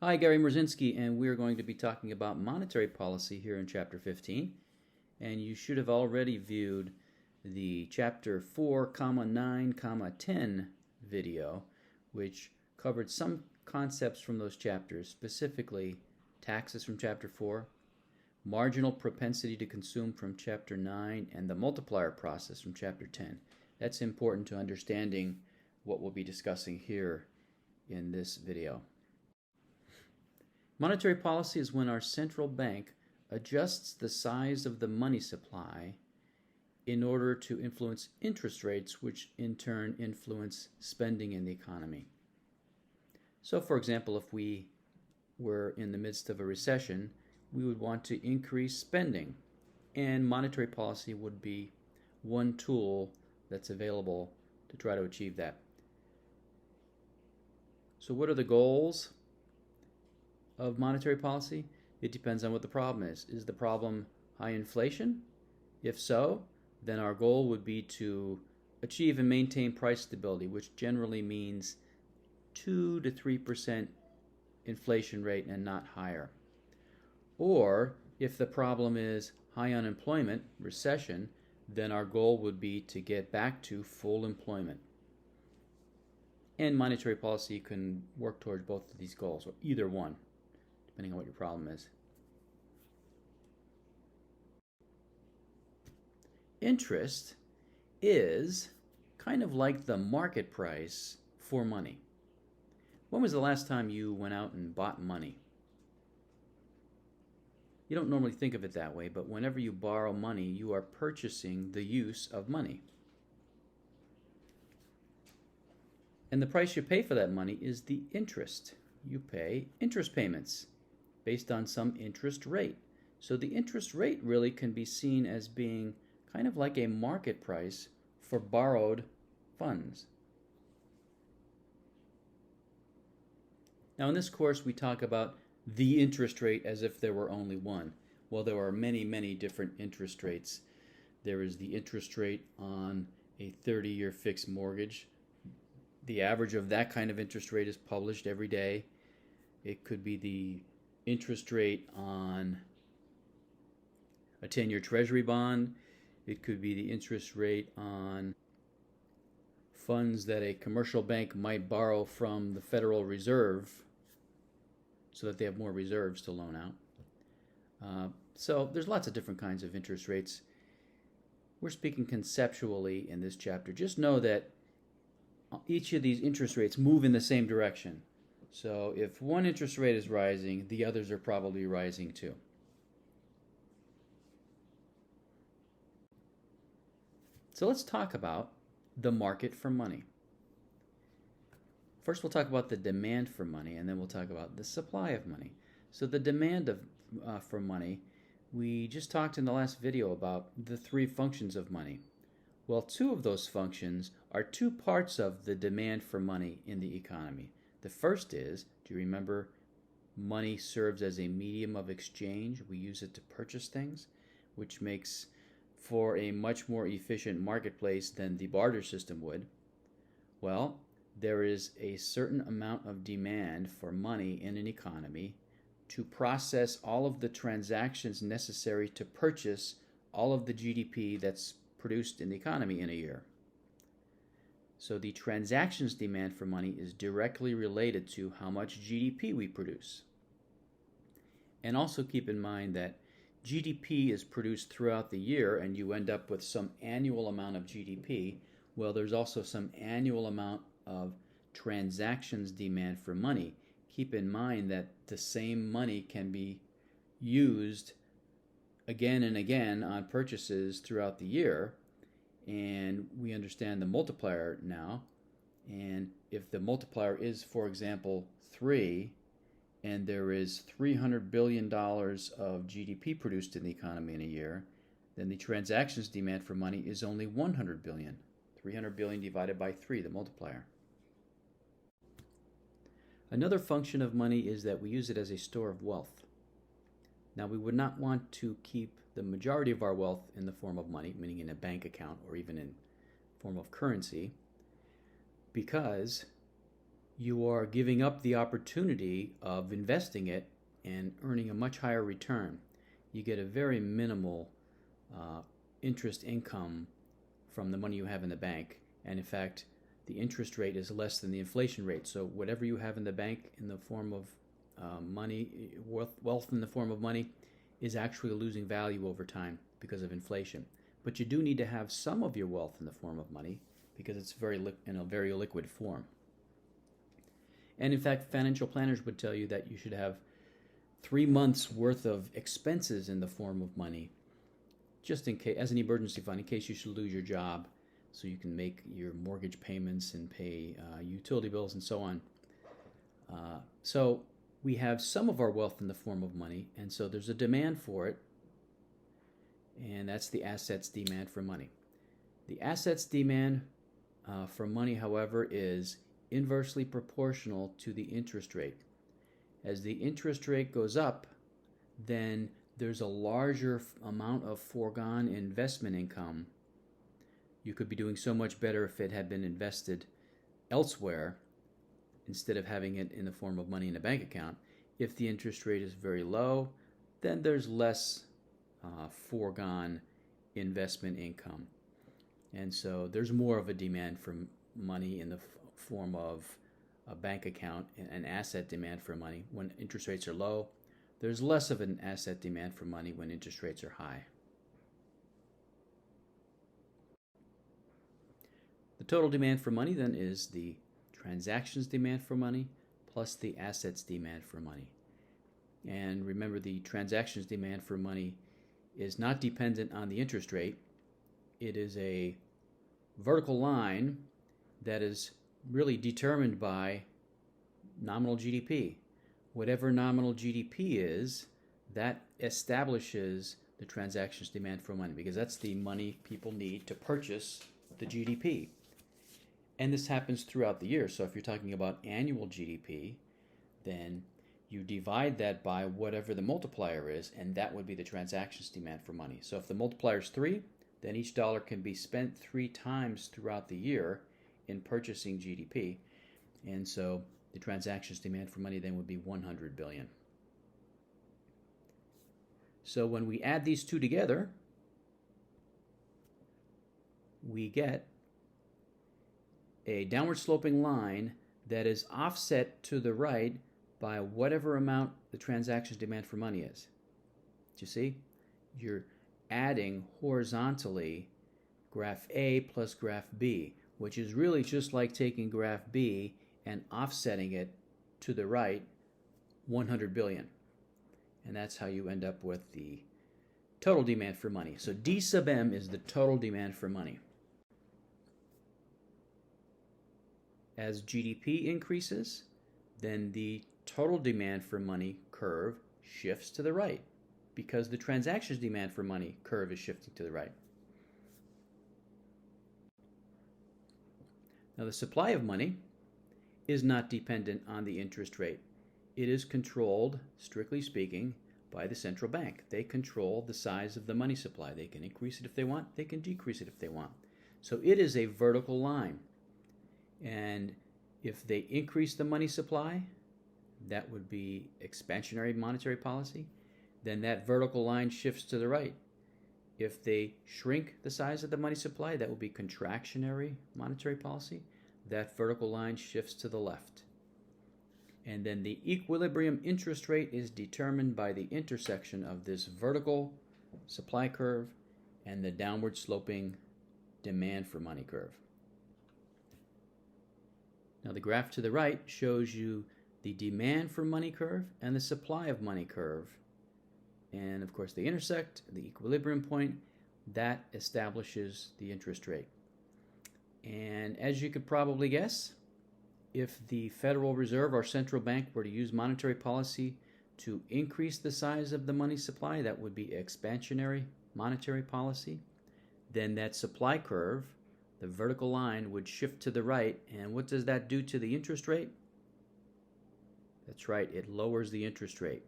Hi, Gary Mrzinski, and we're going to be talking about monetary policy here in Chapter 15. And you should have already viewed the Chapter 4, 9, 10 video, which covered some concepts from those chapters, specifically taxes from Chapter 4, marginal propensity to consume from Chapter 9, and the multiplier process from Chapter 10. That's important to understanding what we'll be discussing here in this video. Monetary policy is when our central bank adjusts the size of the money supply in order to influence interest rates, which in turn influence spending in the economy. So, for example, if we were in the midst of a recession, we would want to increase spending, and monetary policy would be one tool that's available to try to achieve that. So what are the goals of monetary policy? It depends on what the problem is. Is the problem high inflation? If so, then our goal would be to achieve and maintain price stability, which generally means 2 to 3% inflation rate and not higher. Or if the problem is high unemployment, recession, then our goal would be to get back to full employment. And monetary policy can work towards both of these goals, or either one, depending on what your problem is. Interest is kind of like the market price for money. When was the last time you went out and bought money? You don't normally think of it that way, but whenever you borrow money, you are purchasing the use of money. And the price you pay for that money is the interest. You pay interest payments based on some interest rate. So the interest rate really can be seen as being kind of like a market price for borrowed funds. Now in this course we talk about the interest rate as if there were only one. Well, there are many, many different interest rates. There is the interest rate on a 30-year fixed mortgage. The average of that kind of interest rate is published every day. It could be the interest rate on a 10-year Treasury bond. It could be the interest rate on funds that a commercial bank might borrow from the Federal Reserve so that they have more reserves to loan out. So there's lots of different kinds of interest rates. We're speaking conceptually in this chapter. Just know that each of these interest rates move in the same direction. So if one interest rate is rising, the others are probably rising too. So let's talk about the market for money. First we'll talk about the demand for money, and then we'll talk about the supply of money. So the demand for money, we just talked in the last video about the three functions of money. Well, two of those functions are two parts of the demand for money in the economy. The first is, do you remember, money serves as a medium of exchange. We use it to purchase things, which makes for a much more efficient marketplace than the barter system would. Well, there is a certain amount of demand for money in an economy to process all of the transactions necessary to purchase all of the GDP that's produced in the economy in a year. So the transactions demand for money is directly related to how much GDP we produce. And also keep in mind that GDP is produced throughout the year and you end up with some annual amount of GDP. Well, there's also some annual amount of transactions demand for money. Keep in mind that the same money can be used again and again on purchases throughout the year, and we understand the multiplier now. And if the multiplier is, for example, 3, and there is $300 billion of GDP produced in the economy in a year, then the transactions demand for money is only 100 billion. 300 billion divided by 3, the multiplier. Another function of money is that we use it as a store of wealth. Now, we would not want to keep the majority of our wealth in the form of money, meaning in a bank account or even in form of currency, because you are giving up the opportunity of investing it and earning a much higher return. You get a very minimal interest income from the money you have in the bank. And in fact, the interest rate is less than the inflation rate. So whatever you have in the bank in the form of money, wealth in the form of money, is actually losing value over time because of inflation. But you do need to have some of your wealth in the form of money because it's in a very liquid form. And in fact, financial planners would tell you that you should have 3 months worth of expenses in the form of money, just in case, as an emergency fund, in case you should lose your job, so you can make your mortgage payments and pay utility bills and so on. So we have some of our wealth in the form of money, and so there's a demand for it, and that's the assets demand for money. The assets demand for money, however, is inversely proportional to the interest rate. As the interest rate goes up, then there's a larger amount of foregone investment income. You could be doing so much better if it had been invested elsewhere instead of having it in the form of money in a bank account. If the interest rate is very low, then there's less foregone investment income. And so there's more of a demand for money in the form of a bank account, an asset demand for money. When interest rates are low, there's less of an asset demand for money when interest rates are high. The total demand for money then is the transactions demand for money plus the assets demand for money. And remember, the transactions demand for money is not dependent on the interest rate. It is a vertical line that is really determined by nominal GDP. Whatever nominal GDP is, that establishes the transactions demand for money, because that's the money people need to purchase the GDP. And this happens throughout the year. So if you're talking about annual GDP, then you divide that by whatever the multiplier is, and that would be the transactions demand for money. So if the multiplier is 3, then each dollar can be spent 3 times throughout the year in purchasing GDP. And so the transactions demand for money then would be 100 billion. So when we add these two together, we get a downward sloping line that is offset to the right by whatever amount the transactions demand for money is. Do you see? You're adding horizontally graph A plus graph B, which is really just like taking graph B and offsetting it to the right 100 billion. And that's how you end up with the total demand for money. So D sub M is the total demand for money. As GDP increases, then the total demand for money curve shifts to the right because the transactions demand for money curve is shifting to the right. Now, the supply of money is not dependent on the interest rate. It is controlled, strictly speaking, by the central bank. They control the size of the money supply. They can increase it if they want. They can decrease it if they want. So it is a vertical line. And if they increase the money supply, that would be expansionary monetary policy. Then that vertical line shifts to the right. If they shrink the size of the money supply, that will be contractionary monetary policy. That vertical line shifts to the left. And then the equilibrium interest rate is determined by the intersection of this vertical supply curve and the downward sloping demand for money curve. Now the graph to the right shows you the demand for money curve and the supply of money curve. And of course they intersect, the equilibrium point, that establishes the interest rate. And as you could probably guess, if the Federal Reserve, our central bank, were to use monetary policy to increase the size of the money supply, that would be expansionary monetary policy, then that supply curve, the vertical line, would shift to the right. And what does that do to the interest rate? That's right, it lowers the interest rate.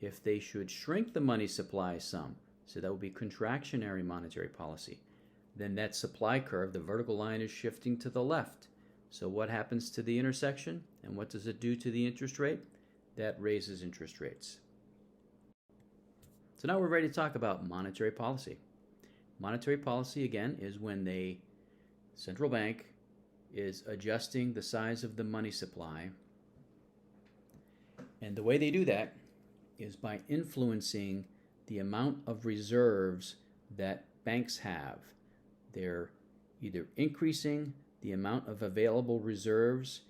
If they should shrink the money supply some, so that would be contractionary monetary policy, then that supply curve, the vertical line, is shifting to the left. So what happens to the intersection? And what does it do to the interest rate? That raises interest rates. So now we're ready to talk about monetary policy. Monetary policy, again, is when the central bank is adjusting the size of the money supply. And the way they do that is by influencing the amount of reserves that banks have. They're either increasing the amount of available reserves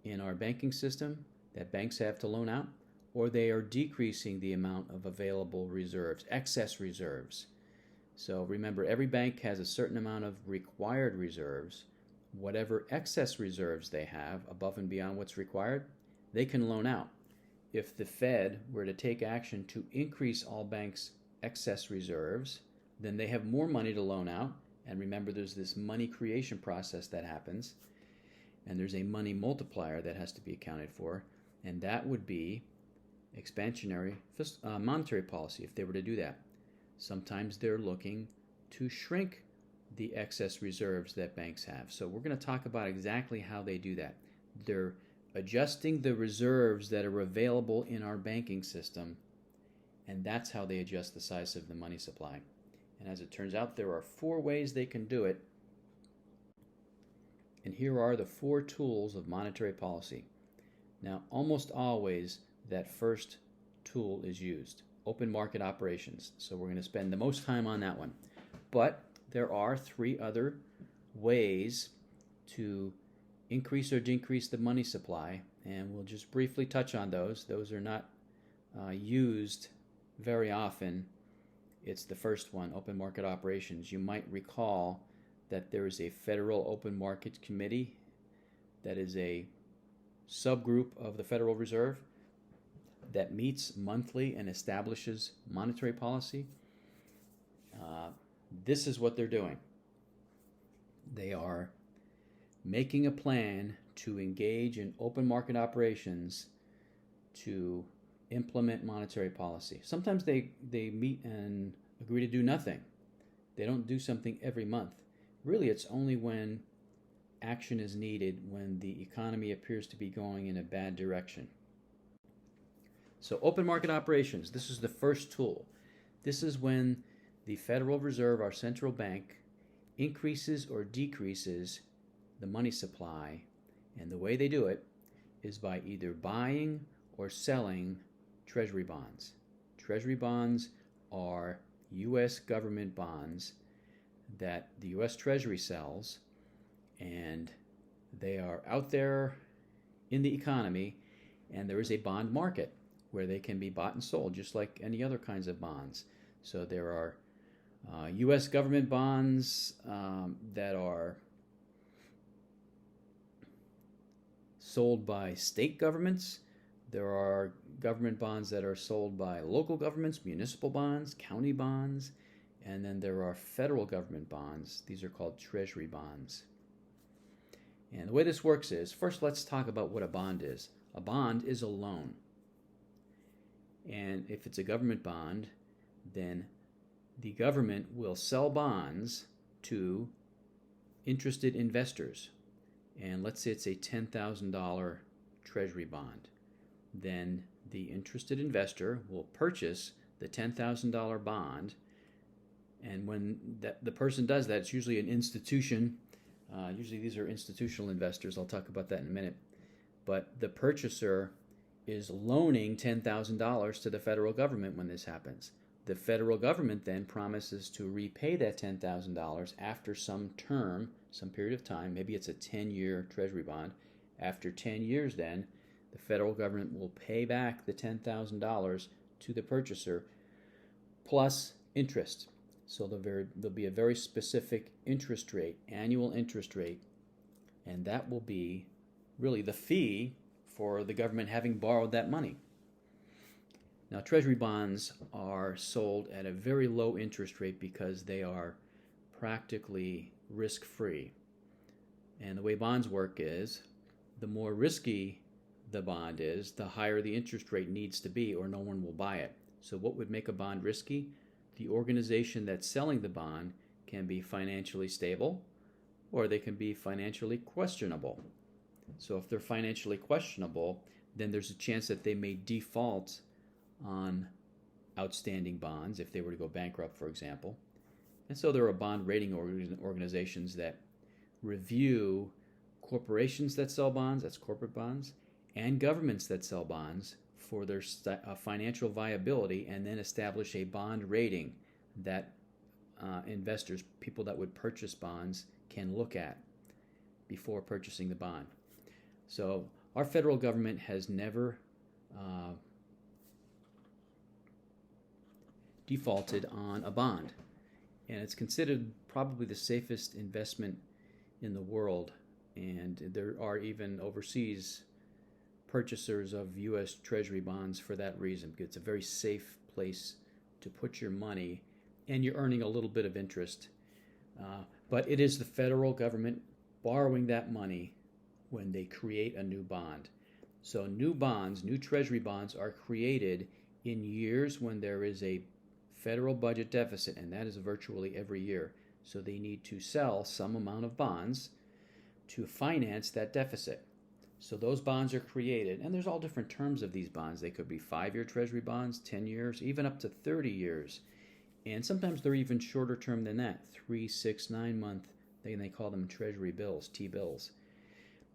in our banking system that banks have to loan out, or they are decreasing the amount of available reserves, excess reserves. So remember, every bank has a certain amount of required reserves. Whatever excess reserves they have above and beyond what's required, they can loan out. If the Fed were to take action to increase all banks' excess reserves, then they have more money to loan out. And remember, there's this money creation process that happens, and there's a money multiplier that has to be accounted for, and that would be expansionary monetary policy if they were to do that. Sometimes they're looking to shrink the excess reserves that banks have. So we're going to talk about exactly how they do that. They're adjusting the reserves that are available in our banking system, and that's how they adjust the size of the money supply. And as it turns out, there are 4 ways they can do it. And here are the 4 tools of monetary policy. Now, almost always that first tool is used, open market operations. So we're going to spend the most time on that one. But there are 3 other ways to increase or decrease the money supply, and we'll just briefly touch on those. Those are not used very often. It's the first one, open market operations. You might recall that there is a Federal Open Market Committee that is a subgroup of the Federal Reserve that meets monthly and establishes monetary policy. This is what they're doing. They are making a plan to engage in open market operations to implement monetary policy. Sometimes they meet and agree to do nothing. They don't do something every month. Really, it's only when action is needed, when the economy appears to be going in a bad direction. So open market operations, this is the first tool. This is when the Federal Reserve, our central bank, increases or decreases the money supply. And the way they do it is by either buying or selling Treasury bonds. Treasury bonds are U.S. government bonds that the U.S. Treasury sells, and they are out there in the economy, and there is a bond market where they can be bought and sold just like any other kinds of bonds. So there are U.S. government bonds that are sold by state governments. There are government bonds that are sold by local governments, municipal bonds, county bonds, and then there are federal government bonds. These are called Treasury bonds. And the way this works is, first let's talk about what a bond is. A bond is a loan. And if it's a government bond, then the government will sell bonds to interested investors. And let's say it's a $10,000 Treasury bond. Then the interested investor will purchase the $10,000 bond, and when the person does that, it's usually an institution. Usually these are institutional investors. I'll talk about that in a minute. But the purchaser is loaning $10,000 to the federal government when this happens. The federal government then promises to repay that $10,000 after some term, some period of time. Maybe it's a 10-year Treasury bond. After 10 years then, the federal government will pay back the $10,000 to the purchaser plus interest. So there'll be a very specific interest rate, annual interest rate, and that will be really the fee for the government having borrowed that money. Now, Treasury bonds are sold at a very low interest rate because they are practically risk-free. And the way bonds work is, the more risky the bond is, the higher the interest rate needs to be, or no one will buy it. So what would make a bond risky? The organization that's selling the bond can be financially stable, or they can be financially questionable. So if they're financially questionable, then there's a chance that they may default on outstanding bonds if they were to go bankrupt, for example. And so there are bond rating organizations that review corporations that sell bonds, that's corporate bonds, and governments that sell bonds for their financial viability, and then establish a bond rating that investors, people that would purchase bonds, can look at before purchasing the bond. So our federal government has never defaulted on a bond, and it's considered probably the safest investment in the world. And there are even overseas purchasers of U.S. Treasury bonds for that reason, because it's a very safe place to put your money, and you're earning a little bit of interest. But it is the federal government borrowing that money when they create a new bond. So new bonds, new Treasury bonds, are created in years when there is a federal budget deficit, and that is virtually every year. So they need to sell some amount of bonds to finance that deficit. So those bonds are created, and there's all different terms of these bonds. They could be 5-year Treasury bonds, 10 years, even up to 30 years. And sometimes they're even shorter term than that, 3, 6, 9 month. They call them Treasury bills, T-bills.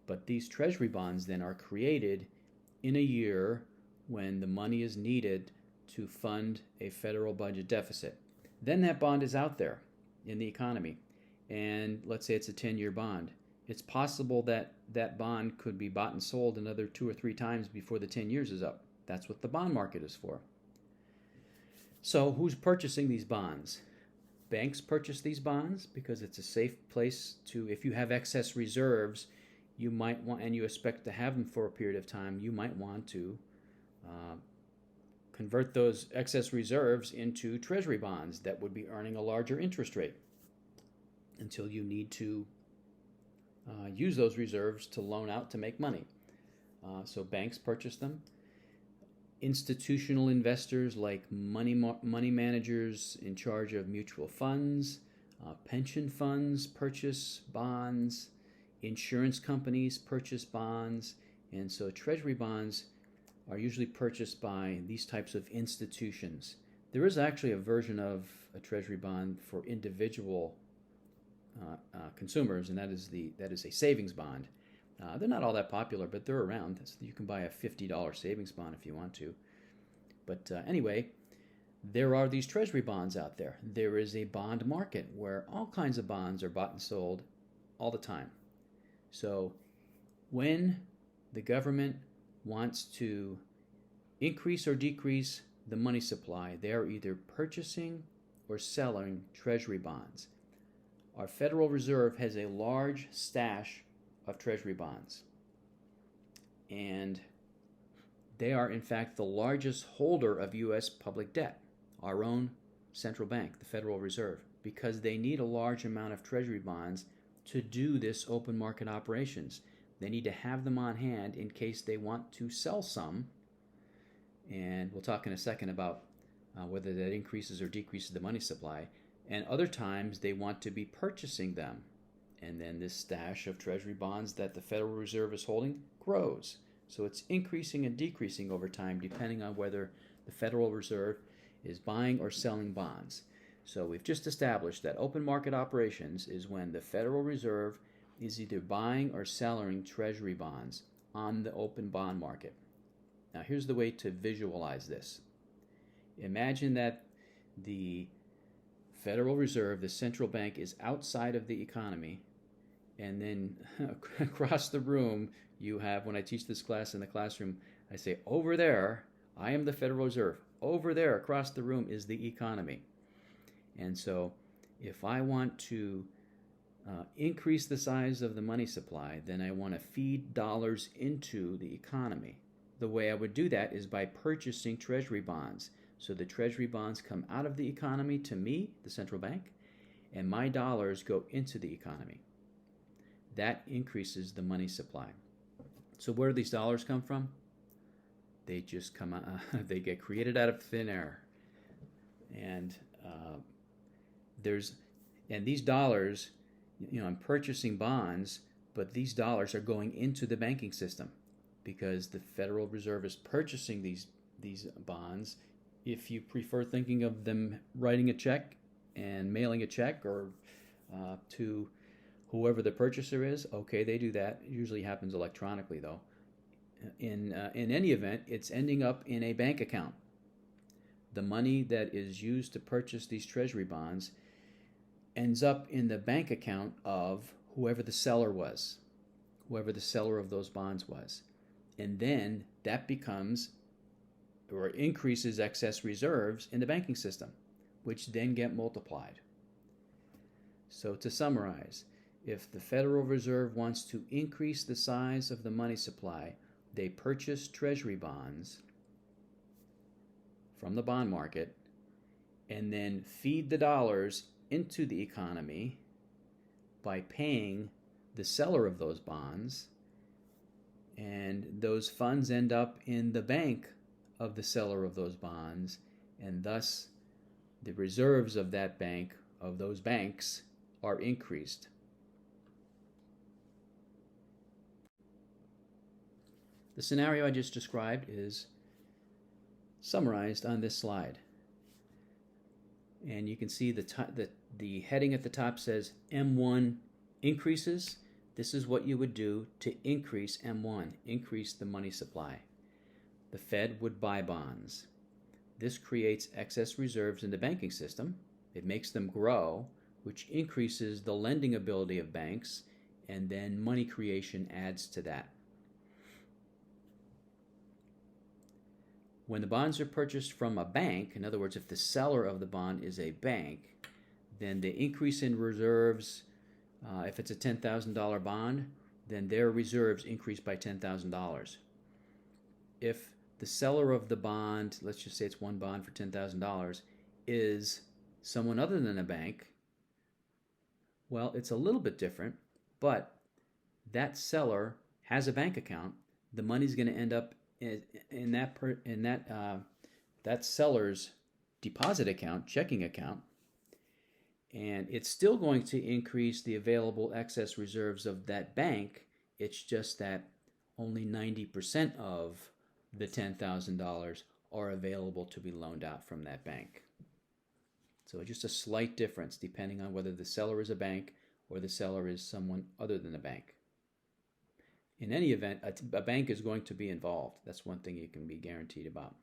But these Treasury bonds then are created in a year when the money is needed to fund a federal budget deficit. Then that bond is out there in the economy, and let's say it's a 10-year bond. It's possible that that bond could be bought and sold another 2 or 3 times before the 10 years is up. That's what the bond market is for. So who's purchasing these bonds? Banks purchase these bonds because it's a safe place to, if you have excess reserves, you might want, and you expect to have them for a period of time, you might want to convert those excess reserves into Treasury bonds that would be earning a larger interest rate until you need to use those reserves to loan out to make money. So banks purchase them. Institutional investors like money managers in charge of mutual funds, pension funds purchase bonds, insurance companies purchase bonds, and so Treasury bonds are usually purchased by these types of institutions. There is actually a version of a Treasury bond for individual consumers, and that is a savings bond. They're not all that popular, but they're around. You can buy a $50 savings bond if you want to. But anyway, there are these Treasury bonds out there. There is a bond market where all kinds of bonds are bought and sold all the time. So when the government wants to increase or decrease the money supply, they are either purchasing or selling Treasury bonds. Our Federal Reserve has a large stash of Treasury bonds, and they are in fact the largest holder of U.S. public debt, our own central bank, the Federal Reserve, because they need a large amount of Treasury bonds to do this open market operations. They need to have them on hand in case they want to sell some, and we'll talk in a second about whether that increases or decreases the money supply. And other times they want to be purchasing them, and then this stash of Treasury bonds that the Federal Reserve is holding grows. So it's increasing and decreasing over time depending on whether the Federal Reserve is buying or selling bonds. So we've just established that open market operations is when the Federal Reserve is either buying or selling Treasury bonds on the open bond market. Now here's the way to visualize this. Imagine that the Federal Reserve, the central bank, is outside of the economy, and then across the room you have, when I teach this class in the classroom, I say, over there, I am the Federal Reserve. Over there, across the room, is the economy. And so if I want to increase the size of the money supply, then I want to feed dollars into the economy. The way I would do that is by purchasing Treasury bonds. So the Treasury bonds come out of the economy to me, the central bank, and my dollars go into the economy. That increases the money supply. So where do these dollars come from? They just come out, they get created out of thin air. And these dollars, I'm purchasing bonds, but these dollars are going into the banking system because the Federal Reserve is purchasing these bonds. If you prefer thinking of them writing a check and mailing a check or to whoever the purchaser is, okay, they do that. It usually happens electronically, though. In any event, it's ending up in a bank account. The money that is used to purchase these Treasury bonds ends up in the bank account of whoever the seller was, whoever the seller of those bonds was. And then that becomes or increases excess reserves in the banking system, which then get multiplied. So to summarize, if the Federal Reserve wants to increase the size of the money supply, they purchase Treasury bonds from the bond market and then feed the dollars into the economy by paying the seller of those bonds, and those funds end up in the bank of the seller of those bonds, and thus the reserves of that bank, of those banks, are increased. The scenario I just described is summarized on this slide. And you can see the heading at the top says M1 increases. This is what you would do to increase M1, increase the money supply. The Fed would buy bonds. This creates excess reserves in the banking system. It makes them grow, which increases the lending ability of banks, and then money creation adds to that. When the bonds are purchased from a bank, in other words, if the seller of the bond is a bank, then the increase in reserves, if it's a $10,000 bond, then their reserves increase by $10,000. If the seller of the bond, let's just say it's one bond for $10,000, is someone other than a bank, well, it's a little bit different, but that seller has a bank account. The money's going to end up in that seller's deposit account, checking account, and it's still going to increase the available excess reserves of that bank. It's just that only 90% of the $10,000 are available to be loaned out from that bank. So just a slight difference depending on whether the seller is a bank or the seller is someone other than a bank. In any event, a bank is going to be involved. That's one thing you can be guaranteed about.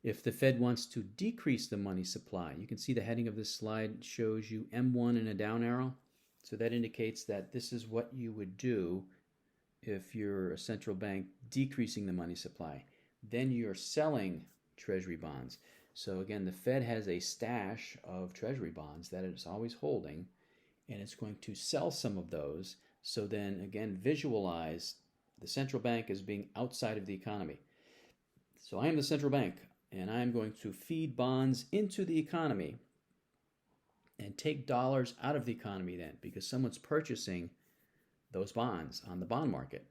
If the Fed wants to decrease the money supply, you can see the heading of this slide shows you M1 and a down arrow. So that indicates that this is what you would do if you're a central bank decreasing the money supply. Then you're selling Treasury bonds. So again, the Fed has a stash of Treasury bonds that it's always holding, and it's going to sell some of those. So then again, visualize the central bank as being outside of the economy. So I am the central bank, and I'm going to feed bonds into the economy and take dollars out of the economy then, because someone's purchasing those bonds on the bond market.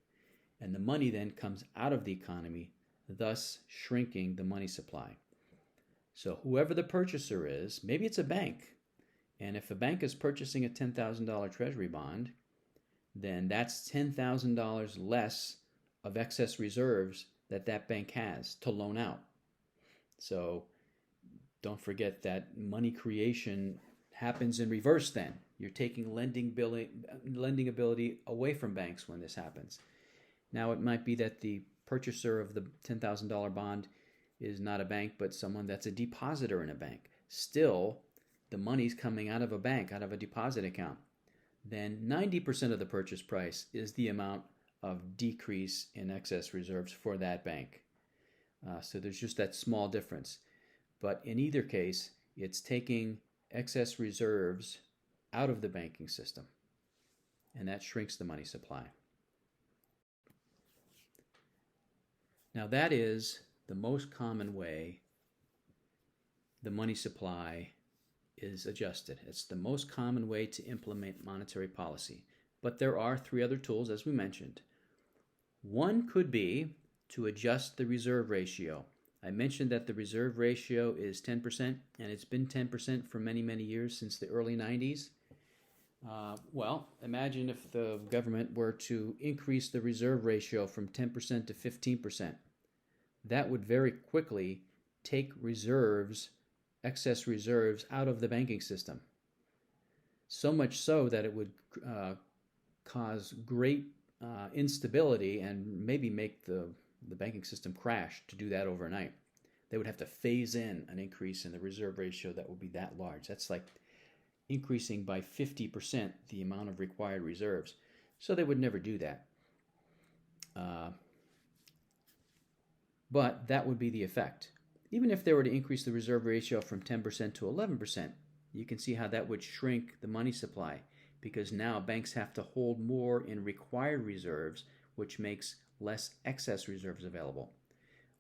And the money then comes out of the economy, thus shrinking the money supply. So whoever the purchaser is, maybe it's a bank, and if a bank is purchasing a $10,000 Treasury bond, then that's $10,000 less of excess reserves that that bank has to loan out. So don't forget that money creation happens in reverse then. You're taking lending ability away from banks when this happens. Now it might be that the purchaser of the $10,000 bond is not a bank, but someone that's a depositor in a bank. Still, the money's coming out of a bank, out of a deposit account. Then 90% of the purchase price is the amount of decrease in excess reserves for that bank. So there's just that small difference. But in either case, it's taking excess reserves out of the banking system, and that shrinks the money supply. Now that is the most common way the money supply is adjusted. It's the most common way to implement monetary policy. But there are three other tools, as we mentioned. One could be to adjust the reserve ratio. I mentioned that the reserve ratio is 10%, and it's been 10% for many, many years, since the early 90s. Well, imagine if the government were to increase the reserve ratio from 10% to 15%. That would very quickly take reserves, excess reserves, out of the banking system. So much so that it would cause great instability and maybe make the banking system crash to do that overnight. They would have to phase in an increase in the reserve ratio that would be that large. That's like increasing by 50% the amount of required reserves. So they would never do that. But that would be the effect. Even if they were to increase the reserve ratio from 10% to 11%, you can see how that would shrink the money supply, because now banks have to hold more in required reserves, which makes less excess reserves available.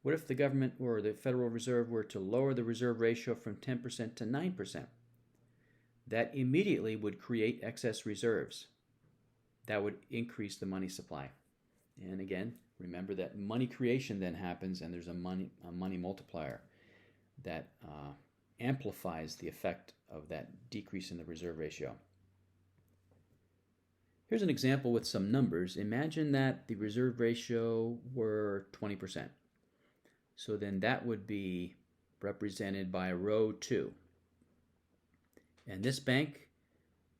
What if the government or the Federal Reserve were to lower the reserve ratio from 10% to 9%? That immediately would create excess reserves. That would increase the money supply. And again, remember that money creation then happens, and there's a money multiplier that amplifies the effect of that decrease in the reserve ratio. Here's an example with some numbers. Imagine that the reserve ratio were 20%. So then that would be represented by row 2. And this bank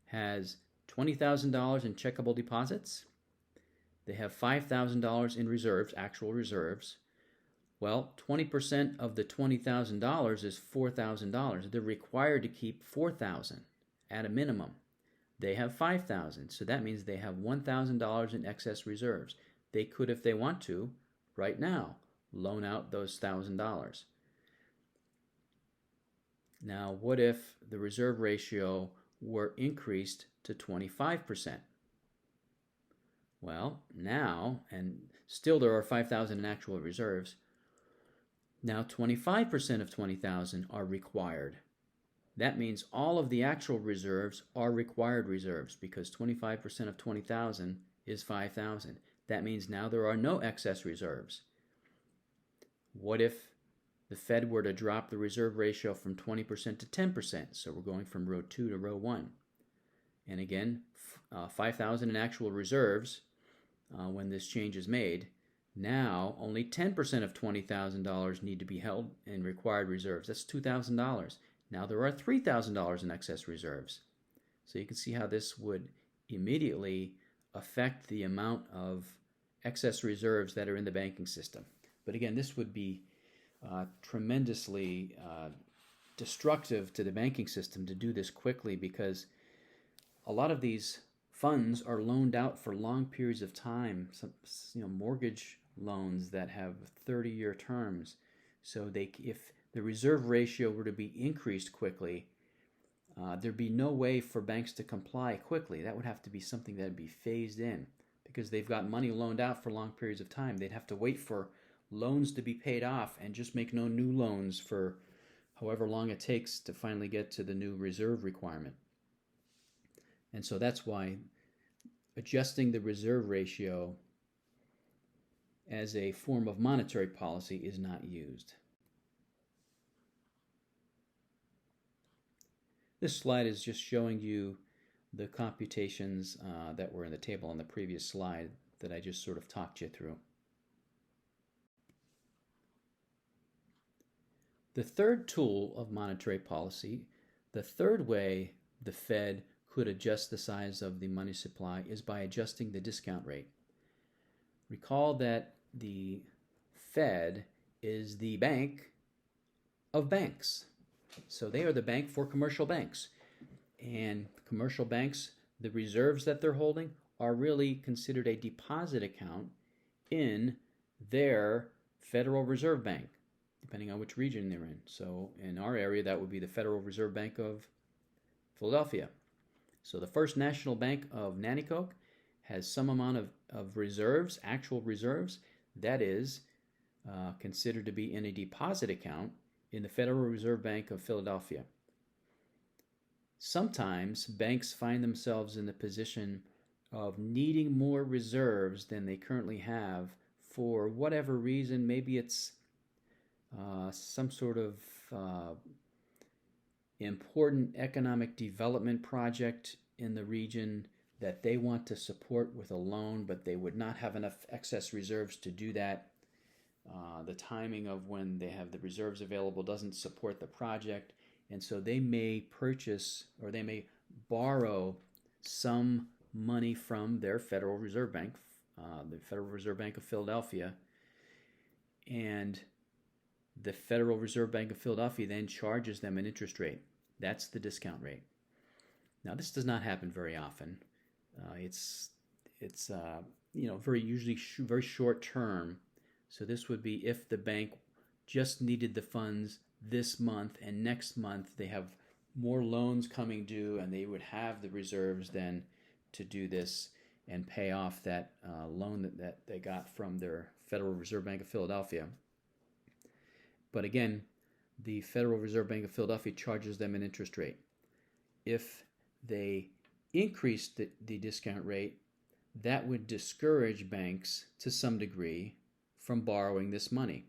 has $20,000 in checkable deposits. They have $5,000 in reserves, actual reserves. Well, 20% of the $20,000 is $4,000. They're required to keep $4,000 at a minimum. They have $5,000, so that means they have $1,000 in excess reserves. They could, if they want to, right now, loan out those $1,000. Now, what if the reserve ratio were increased to 25%? Well, now, and still there are $5,000 in actual reserves, now 25% of 20,000 are required. That means all of the actual reserves are required reserves, because 25% of 20,000 is 5,000. That means now there are no excess reserves. What if the Fed were to drop the reserve ratio from 20% to 10%? So we're going from row 2 to row 1. And again, 5,000 in actual reserves when this change is made. Now, only 10% of $20,000 need to be held in required reserves. That's $2,000. Now there are $3,000 in excess reserves. So you can see how this would immediately affect the amount of excess reserves that are in the banking system. But again, this would be tremendously destructive to the banking system to do this quickly, because a lot of these funds are loaned out for long periods of time. Some, mortgage loans that have 30-year terms. So if the reserve ratio were to be increased quickly, there'd be no way for banks to comply quickly. That would have to be something that would be phased in, because they've got money loaned out for long periods of time. They'd have to wait for loans to be paid off and just make no new loans for however long it takes to finally get to the new reserve requirement. And so that's why adjusting the reserve ratio as a form of monetary policy is not used. This slide is just showing you the computations that were in the table on the previous slide that I just sort of talked you through. The third tool of monetary policy, the third way the Fed could adjust the size of the money supply, is by adjusting the discount rate. Recall that the Fed is the bank of banks. So they are the bank for commercial banks. And commercial banks, the reserves that they're holding are really considered a deposit account in their Federal Reserve Bank, depending on which region they're in. So in our area, that would be the Federal Reserve Bank of Philadelphia. So the First National Bank of Nanticoke has some amount of reserves, actual reserves, that is considered to be in a deposit account in the Federal Reserve Bank of Philadelphia. Sometimes banks find themselves in the position of needing more reserves than they currently have for whatever reason. Maybe it's some sort of important economic development project in the region that they want to support with a loan, but they would not have enough excess reserves to do that. The timing of when they have the reserves available doesn't support the project, and so they may purchase or they may borrow some money from their Federal Reserve Bank, the Federal Reserve Bank of Philadelphia, and the Federal Reserve Bank of Philadelphia then charges them an interest rate. That's the discount rate. Now, this does not happen very often. It's very short term. So this would be if the bank just needed the funds this month, and next month they have more loans coming due, and they would have the reserves then to do this and pay off that loan that they got from their Federal Reserve Bank of Philadelphia. But again, the Federal Reserve Bank of Philadelphia charges them an interest rate. If they increase the discount rate, that would discourage banks to some degree from borrowing this money,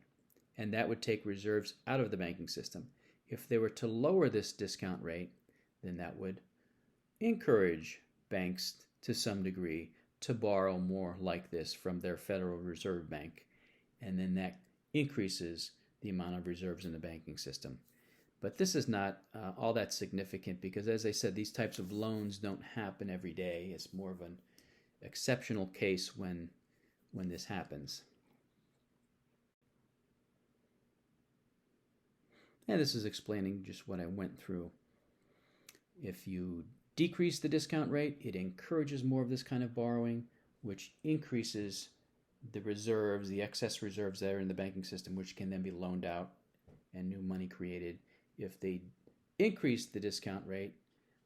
and that would take reserves out of the banking system. If they were to lower this discount rate, then that would encourage banks to some degree to borrow more like this from their Federal Reserve Bank, and then that increases the amount of reserves in the banking system. But this is not all that significant because, as I said, these types of loans don't happen every day. It's more of an exceptional case when this happens. And this is explaining just what I went through. If you decrease the discount rate, it encourages more of this kind of borrowing, which increases the reserves, the excess reserves that are in the banking system, which can then be loaned out and new money created. If they increase the discount rate,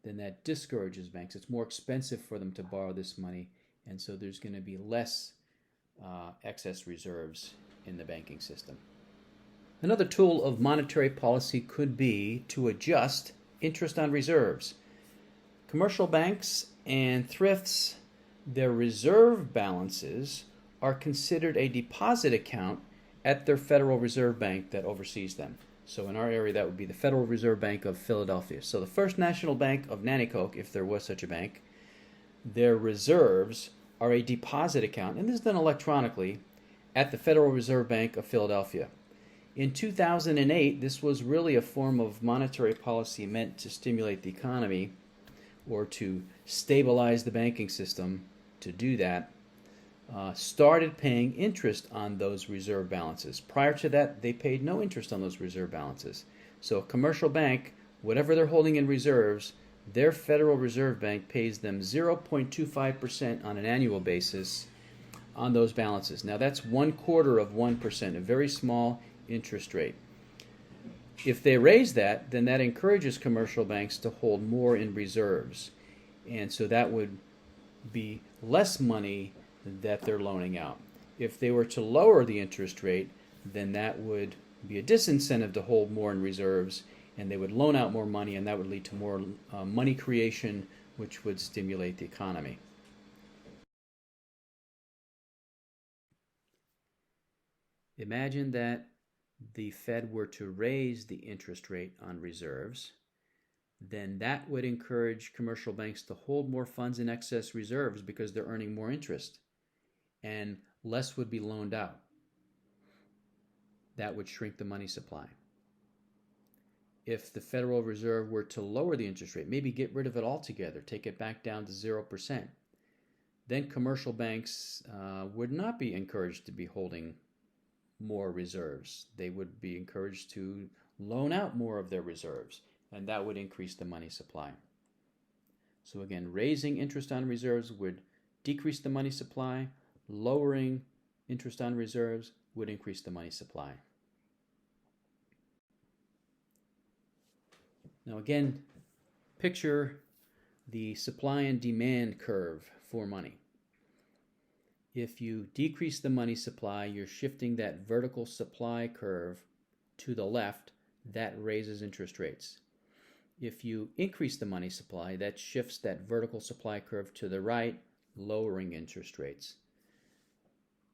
then that discourages banks. It's more expensive for them to borrow this money, and so there's going to be less excess reserves in the banking system. Another tool of monetary policy could be to adjust interest on reserves. Commercial banks and thrifts, their reserve balances are considered a deposit account at their Federal Reserve Bank that oversees them. So in our area, that would be the Federal Reserve Bank of Philadelphia. So the First National Bank of Nanticoke, if there was such a bank, their reserves are a deposit account, and this is done electronically, at the Federal Reserve Bank of Philadelphia. In 2008, this was really a form of monetary policy meant to stimulate the economy or to stabilize the banking system. To do that, started paying interest on those reserve balances. Prior to that, they paid no interest on those reserve balances. So a commercial bank, whatever they're holding in reserves, their Federal Reserve Bank pays them 0.25% on an annual basis on those balances. Now that's 0.25%, a very small interest rate. If they raise that, then that encourages commercial banks to hold more in reserves. And so that would be less money that they're loaning out. If they were to lower the interest rate, then that would be a disincentive to hold more in reserves, and they would loan out more money, and that would lead to more money creation, which would stimulate the economy. Imagine that the Fed were to raise the interest rate on reserves, then that would encourage commercial banks to hold more funds in excess reserves because they're earning more interest, and less would be loaned out. That would shrink the money supply. If the Federal Reserve were to lower the interest rate, maybe get rid of it altogether, take it back down to 0%, then commercial banks would not be encouraged to be holding more reserves. They would be encouraged to loan out more of their reserves, and that would increase the money supply. So again, raising interest on reserves would decrease the money supply. Lowering interest on reserves would increase the money supply. Now again, picture the supply and demand curve for money. If you decrease the money supply, you're shifting that vertical supply curve to the left. That raises interest rates. If you increase the money supply, that shifts that vertical supply curve to the right, lowering interest rates.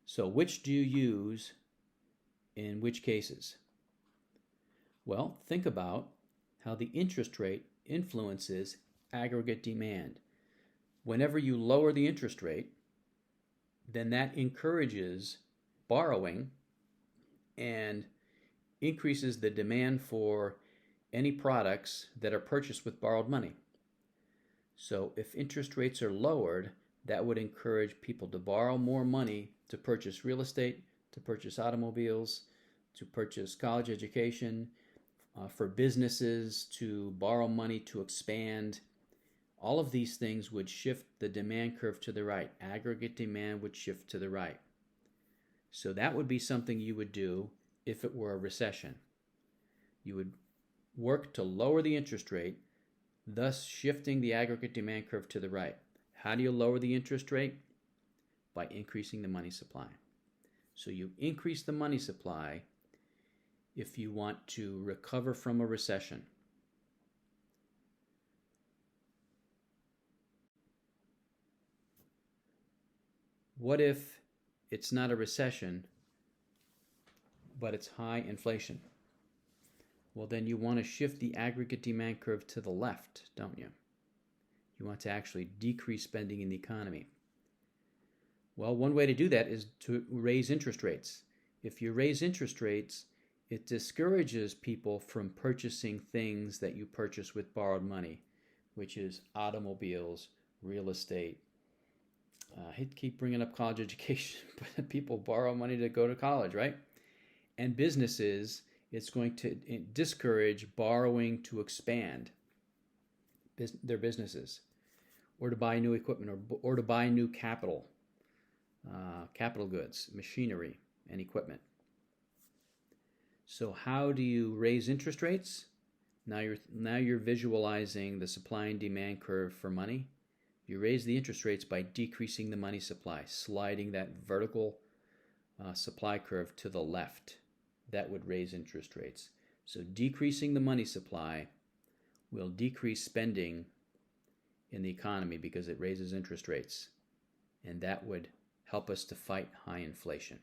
So which do you use in which cases? Well, think about how the interest rate influences aggregate demand. Whenever you lower the interest rate, then that encourages borrowing and increases the demand for any products that are purchased with borrowed money. So if interest rates are lowered, that would encourage people to borrow more money to purchase real estate, to purchase automobiles, to purchase college education, for businesses to borrow money to expand. All of these things would shift the demand curve to the right. Aggregate demand would shift to the right. So that would be something you would do if it were a recession. You would work to lower the interest rate, thus shifting the aggregate demand curve to the right. How do you lower the interest rate? By increasing the money supply. So you increase the money supply if you want to recover from a recession. What if it's not a recession, but it's high inflation? Well, then you want to shift the aggregate demand curve to the left, don't you? You want to actually decrease spending in the economy. Well, one way to do that is to raise interest rates. If you raise interest rates, it discourages people from purchasing things that you purchase with borrowed money, which is automobiles, real estate. I hate to keep bringing up college education, but people borrow money to go to college, right? And businesses, it's going to discourage borrowing to expand their businesses, or to buy new equipment, or to buy new capital goods, machinery, and equipment. So how do you raise interest rates? Now you're visualizing the supply and demand curve for money. You raise the interest rates by decreasing the money supply, sliding that vertical supply curve to the left. That would raise interest rates. So decreasing the money supply will decrease spending in the economy because it raises interest rates. And that would help us to fight high inflation.